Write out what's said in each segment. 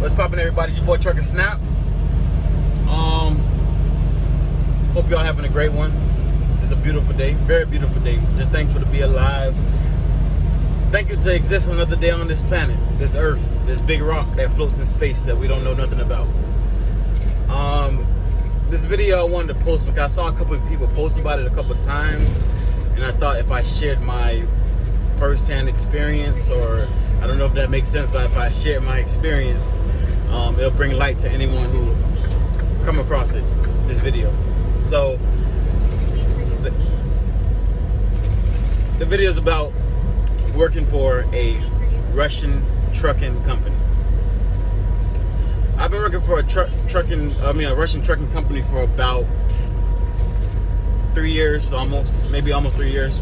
What's poppin', everybody? It's your boy Trucker Snap. Hope y'all having a great one. It's a beautiful day, very beautiful day. Just thankful to be alive. Thank you to exist another day on this planet, this earth, this big rock that floats in space that we don't know nothing about. This video I wanted to post because I saw a couple of people post about it a couple of times, and I thought if I shared my first-hand experience, or I don't know if that makes sense, but if I share my experience, it'll bring light to anyone who come across this video. So the video is about working for a Russian trucking company. I've been working for a Russian trucking company for about 3 years, maybe almost 3 years.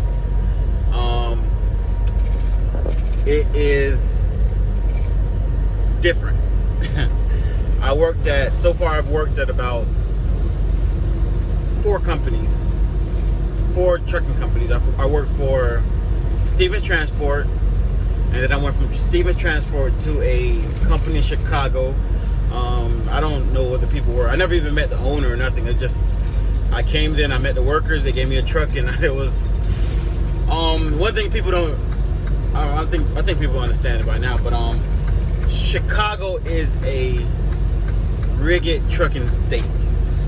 It is different. So far I've worked at about 4 trucking companies. I worked for Stevens Transport, and then I went from Stevens Transport to a company in Chicago. I don't know what the people were. I never even met the owner or nothing. It's just, I came there and I met the workers. They gave me a truck, and it was, one thing people don't, I think people understand it by now, but Chicago is a rigid trucking state.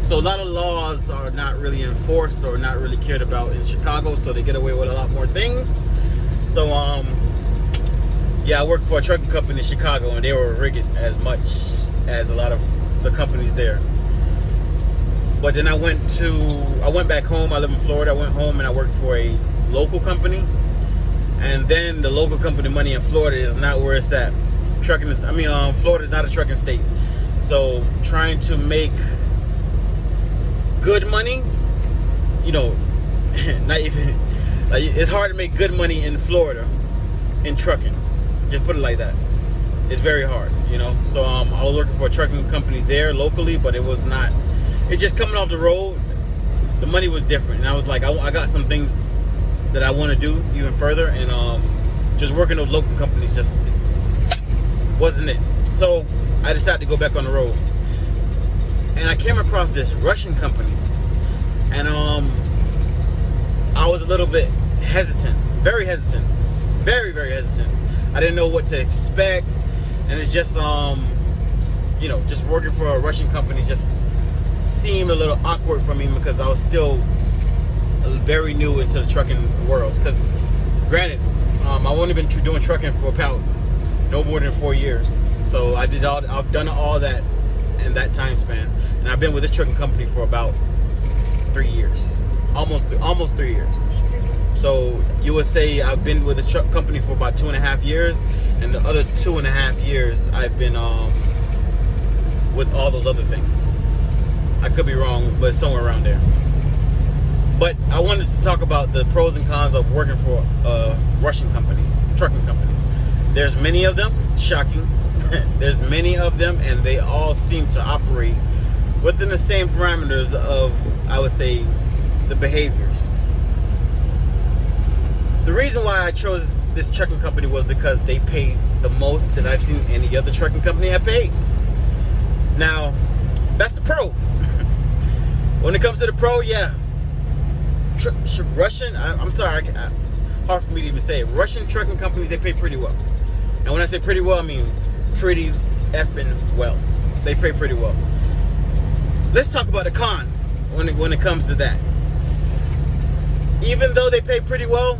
So a lot of laws are not really enforced or not really cared about in Chicago, so they get away with a lot more things. So yeah, I worked for a trucking company in Chicago, and they were rigid as much as a lot of the companies there. But then I went back home. I live in Florida. I went home and I worked for a local company. And then the local company money in Florida is not where it's at. Florida is not a trucking state. So trying to make good money, not even, it's hard to make good money in Florida in trucking. Just put it like that. It's very hard, So I was working for a trucking company there locally, but it was not. It's just coming off the road. The money was different, and I was like, I got some things that I want to do even further, and just working with local companies just wasn't it. So I decided to go back on the road, and I came across this Russian company, and I was a little bit hesitant, very hesitant, very, very hesitant. I didn't know what to expect, and it's just just working for a Russian company just seemed a little awkward for me because I was still very new into the trucking world. Because granted, I've only been doing trucking for about no more than 4 years. So I've done all that in that time span, and I've been with this trucking company for about 3 years, almost 3 years. So you would say I've been with this truck company for about 2.5 years, and the other 2.5 years I've been with all those other things. I could be wrong, but somewhere around there. But I wanted to talk about the pros and cons of working for a Russian company, trucking company. There's many of them, shocking. There's many of them, and they all seem to operate within the same parameters of, I would say, the behaviors. The reason why I chose this trucking company was because they pay the most that I've seen any other trucking company I paid. Now, that's the pro. When it comes to the pro, yeah. Russian, I'm sorry, hard for me to even say it. Russian trucking companies, they pay pretty well. And when I say pretty well, I mean pretty effing well. They pay pretty well. Let's talk about the cons when it comes to that. Even though they pay pretty well,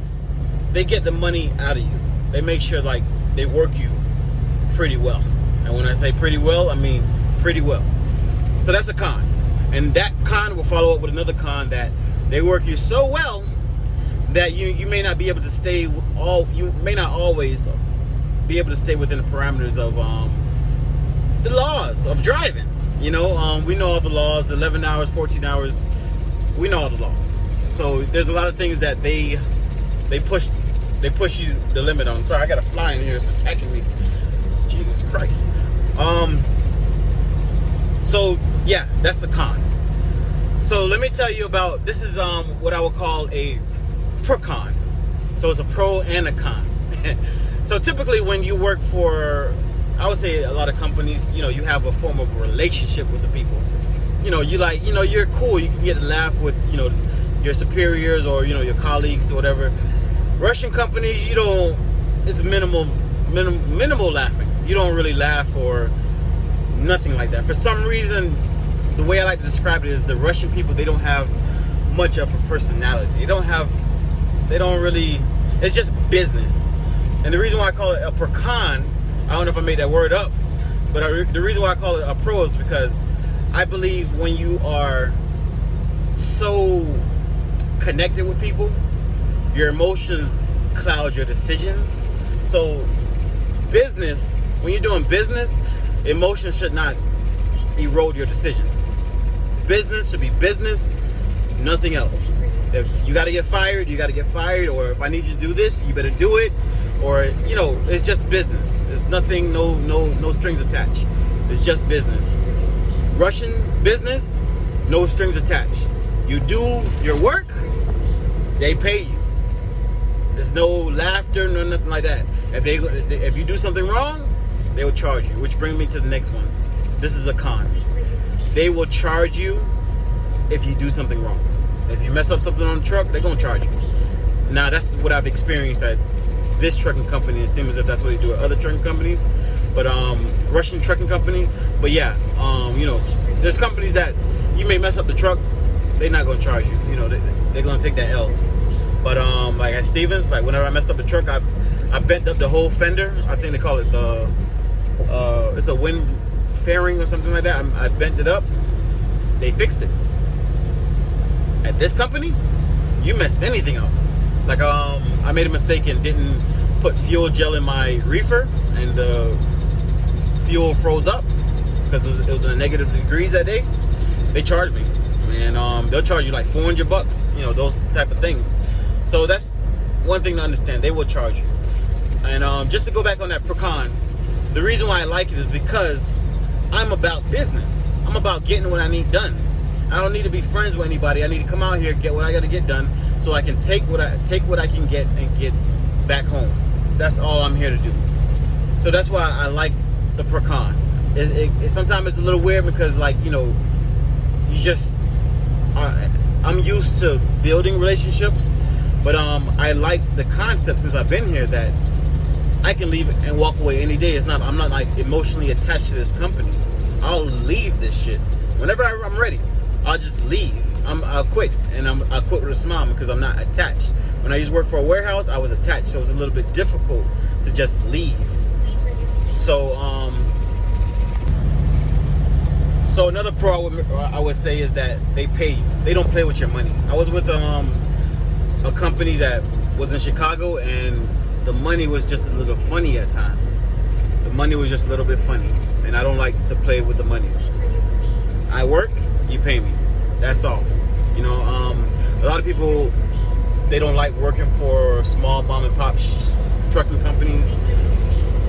they get the money out of you. They make sure they work you pretty well. And when I say pretty well, I mean pretty well. So that's a con. And that con will follow up with another con, that they work you so well that you may not be able to you may not always be able to stay within the parameters of the laws of driving. We know all the laws, 11 hours, 14 hours. We know all the laws. So there's a lot of things that they push you the limit on. Sorry, I got a fly in here. It's attacking me. Jesus Christ. So yeah, that's the con. So let me tell you about, this is what I would call a pro-con. So it's a pro and a con. So typically when you work for, I would say a lot of companies, you have a form of relationship with the people. You're cool. You can get a laugh with, your superiors or, your colleagues or whatever. Russian companies, it's minimal laughing. You don't really laugh or nothing like that. For some reason, the way I like to describe it is the Russian people, they don't have much of a personality. They don't really, it's just business. And the reason why I call it a prakan, I don't know if I made that word up, but the reason why I call it a pro is because I believe when you are so connected with people, your emotions cloud your decisions. So business, when you're doing business, emotions should not erode your decisions. Business should be business, nothing else. If you got to get fired, you got to get fired. Or if I need you to do this, you better do it. Or, it's just business. It's nothing, no strings attached. It's just business. Russian business, no strings attached. You do your work, they pay you. There's no laughter, no nothing like that. If you do something wrong, they will charge you. Which brings me to the next one. This is a con. They will charge you if you do something wrong. If you mess up something on the truck, they're gonna charge you. Now that's what I've experienced at this trucking company. It seems as if that's what they do at other trucking companies, but Russian trucking companies. But yeah, there's companies that you may mess up the truck, they're not gonna charge you. They're gonna take that L. But like at Stevens, like whenever I messed up the truck, I bent up the whole fender. I think they call it it's a wind fairing or something like that. I bent it up. They fixed it. At this company, you messed anything up. Like I made a mistake and didn't put fuel gel in my reefer, and the fuel froze up because it was in -, degrees that day. They charged me, and they'll charge you like $400, those type of things. So that's one thing to understand. They will charge you. And just to go back on that prakan, the reason why I like it is because I'm about business. I'm about getting what I need done. I don't need to be friends with anybody. I need to come out here, get what I got to get done, so I can take what I can get and get back home. That's all I'm here to do. So that's why I like the prakan. Sometimes it's a little weird because, like, I'm used to building relationships, but I like the concept since I've been here that I can leave and walk away any day. I'm not like emotionally attached to this company. I'll leave this shit whenever I'm ready. I'll just leave. I'll quit, and I'll quit with a smile because I'm not attached. When I used to work for a warehouse, I was attached, so it was a little bit difficult to just leave. So another pro I would say is that they pay you. They don't play with your money. I was with a company that was in Chicago, and the money was just a little funny at times. The money was just a little bit funny, and I don't like to play with the money. I work, you pay me. That's all. A lot of people, they don't like working for small mom and pop trucking companies,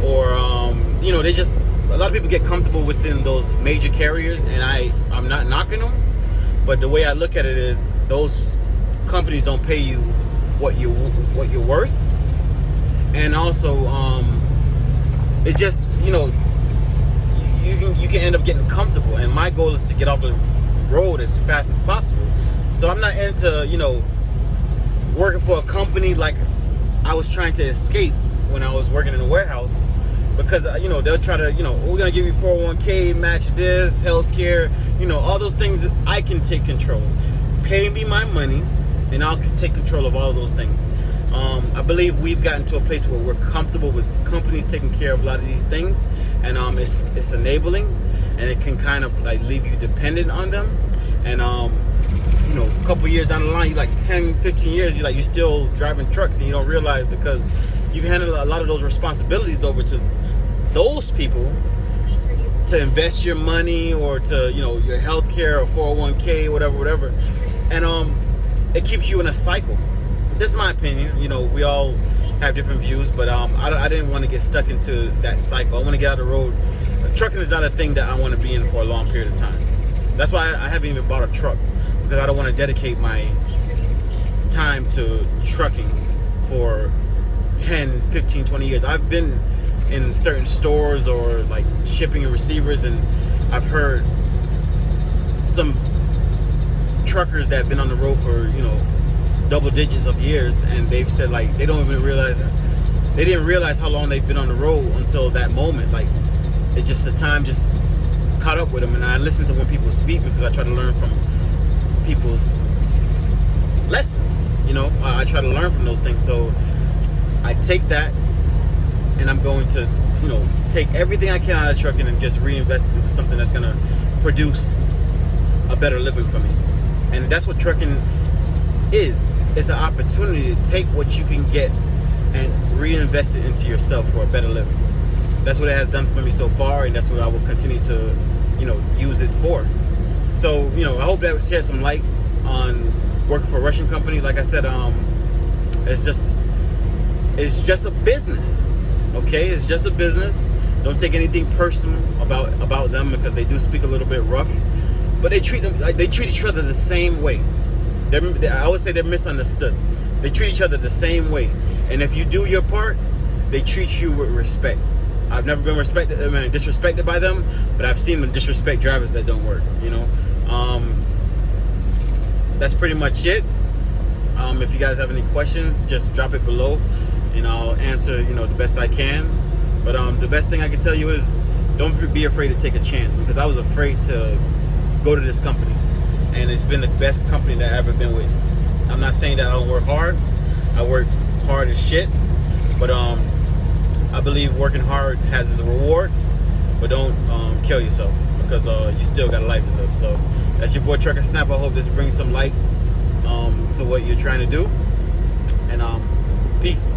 or a lot of people get comfortable within those major carriers, and I'm not knocking them, but the way I look at it is those companies don't pay you what you're worth, and also it's just you can end up getting comfortable, and my goal is to get off the road as fast as possible. So I'm not into working for a company like I was trying to escape when I was working in a warehouse, because they'll try to we're gonna give you 401k, match this, healthcare, all those things that I can take control. Pay me my money, and I'll take control of all of those things. I believe we've gotten to a place where we're comfortable with companies taking care of a lot of these things, and it's enabling, and it can kind of like leave you dependent on them. And a couple years down the line, you like 10, 15 years, you're still driving trucks, and you don't realize because you've handed a lot of those responsibilities over to those people to invest your money, or to your health care or 401k, whatever, and it keeps you in a cycle. That's my opinion. We all have different views, but I didn't want to get stuck into that cycle. I want to get out of the road. Trucking is not a thing that I want to be in for a long period of time. That's why I haven't even bought a truck, because I don't want to dedicate my time to trucking for 10, 15, 20 years. I've been in certain stores or like shipping and receivers, and I've heard some truckers that have been on the road for, you know, double digits of years, and they've said like they don't even realize, they didn't realize how long they've been on the road until that moment. Like it just, the time just caught up with them. And I listen to when people speak because I try to learn from people's lessons, you know. I try to learn from those things. So I take that and I'm going to, you know, take everything I can out of trucking and just reinvest it into something that's going to produce a better living for me. And that's what trucking is. It's an opportunity to take what you can get and reinvest it into yourself for a better living. That's what it has done for me so far, and that's what I will continue to, you know, use it for. So, you know, I hope that would shed some light on working for a Russian company. Like I said, it's just a business. Okay, it's just a business. Don't take anything personal about them, because they do speak a little bit rough. But they treat each other the same way. I always say they're misunderstood. They treat each other the same way. And if you do your part, they treat you with respect. I've never been disrespected by them, but I've seen them disrespect drivers that don't work, you know. That's pretty much it. If you guys have any questions, just drop it below and I'll answer, you know, the best I can. But the best thing I can tell you is don't be afraid to take a chance, because I was afraid to go to this company, and it's been the best company that I've ever been with. I'm not saying that I don't work hard. I work hard as shit, but I believe working hard has its rewards. But don't kill yourself, because you still got a life to live. So that's your boy Trucker Snap. I hope this brings some light to what you're trying to do, and peace.